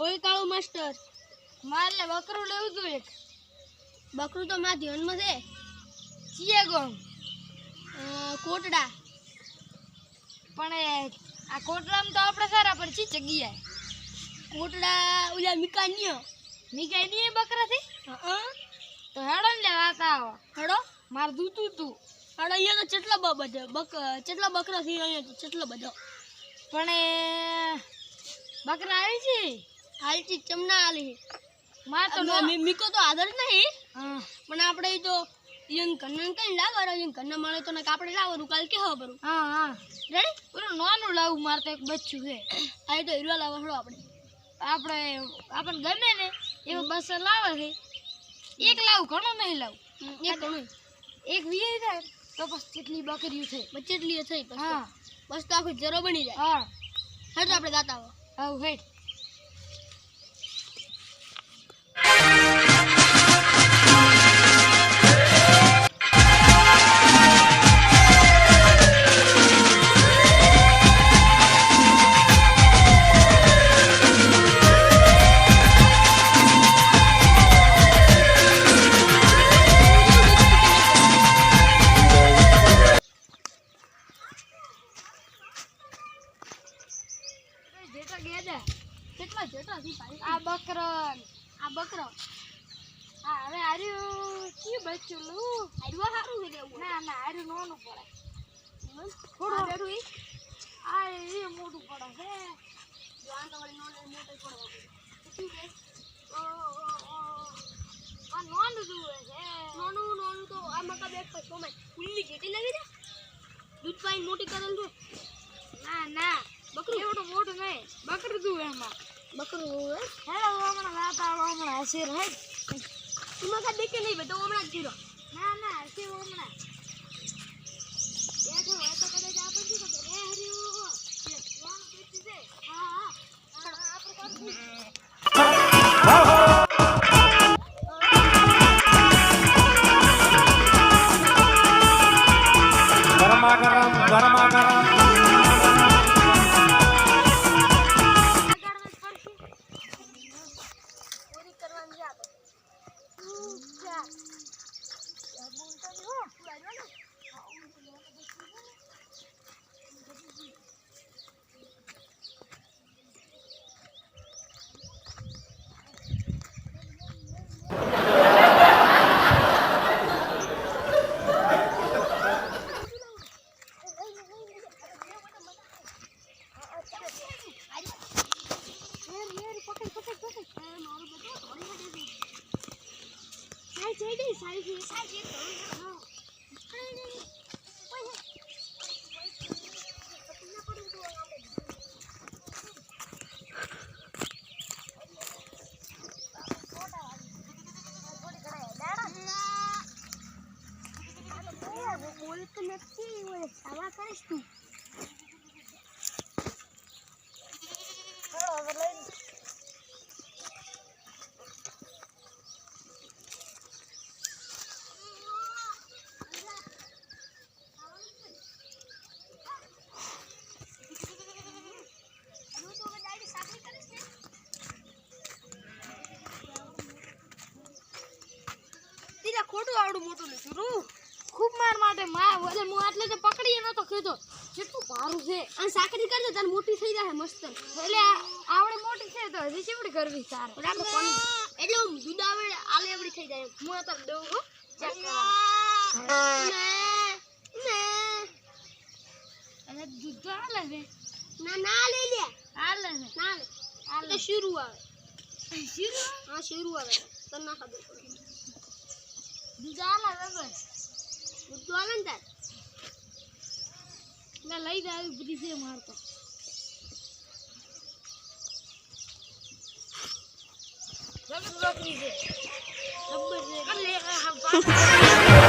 ઓય કાળો માસ્ટર મારે બકરું લેવું તું એક. બકરું તો મારા ધ્યાનમાં છે. ચીએ ગમ કોટડા. પણ આ કોટડામાં તો આપણે સારા પર ચી જગ્યાએ કોટડા ઓલા મિકાન્યો મીકાઈ નહીં બકરાથી હા તો હેડો ને લેવાતા આવો. હડો મારે દૂતું તું હડો અહીંયા તો ચેટલા બકરા થી અહીંયા તો ચેટલો બધો. પણ બકરા આવી છે હાલચી ચમના આલી માર તો મીકો તો આદર નહીં હા પણ આપણે તો યંગ કન્નન કઈ લાવવાનો યંગ કન્ન મળે તો ને આપણે લાવવાનું કાલ કે હવે બરું હા હા રેડી ઓલું નાનું લાવું મારે તો એક બચ્ચું છે. આ તો હીરો લાવવાનો આપણે આપણને ગમે ને એવું બસ લાવે છે. એક લાવું ઘણું નહીં લાવું એક ઘણું એક વીએ જાય તો બસ કેટલી બકરીઓ થઈ બચેટલી થઈ પછી હા બસ તો આખો જરો બની જાય. હા હેડ આપણે ગાતા આવો. આવ હેડ કેટલા જેટા થી ભાઈ આ બકરો હા હવે આર્યું કી બચ્ચું લું આડવા સારું છે લેવું. ના ના આર્યું નાનું પડે થોડું બેઠું આ એ મોટું પડે છે જાન તો વળી નોન મોટો પડવા શું કે આ નાનું જુએ છે નાનું તો આ મકા બેગ પર સોમાય ઉલ્લી જેટી લાગી જાય દૂધ પાઈ મોટી કરેલ છે. ના ના બકરું એવડું મોટું નહીં બકરું જુએ એમાં બકરું હેલો હમણાં વાતાવરણ હમણાં હશે રહે એમાં કા દેખે નહીં બેટો હમણાં જ જીરો. ના ના હશે હમણાં બેઠો હોય તો કદાચ આપણે શું ખબર રે હર્યું જોવાનું બેઠું છે હા આપણે કરશું ગરમા ગરમ પૂરી કરવાની છે આપણે. બોલ તો નથી ઓય આવા કરીશ તું. હવે લઈ ખોટું આવડું મોટું લીધું રૂ ખૂબ માર માટે હું આટલે તો પકડી નતો કીધો કેટલું ભારું છે અને સાકરી કરજો તાર મોટી થઈ જાય મસ્ત. એટલે આવડે મોટી છે તો હજી ચીવડી કરવી સારે એટલે આપણે કોણ એટલે હું દૂધ આવે આલે એવડી થઈ જાય હું તો દઉં હો ચેક અને દૂધ તો હાલે છે ના લઈ લે હાલે છે ના લે આ તો શીરું આવે શીરું હા શીરું આવે તને ના ખબર પડે દૂધ હાલે બરાબર દૂધ તો આવે ને તાર એટલે લઈ જાય બધી છે મારતો બકરી છે રબર છે એટલે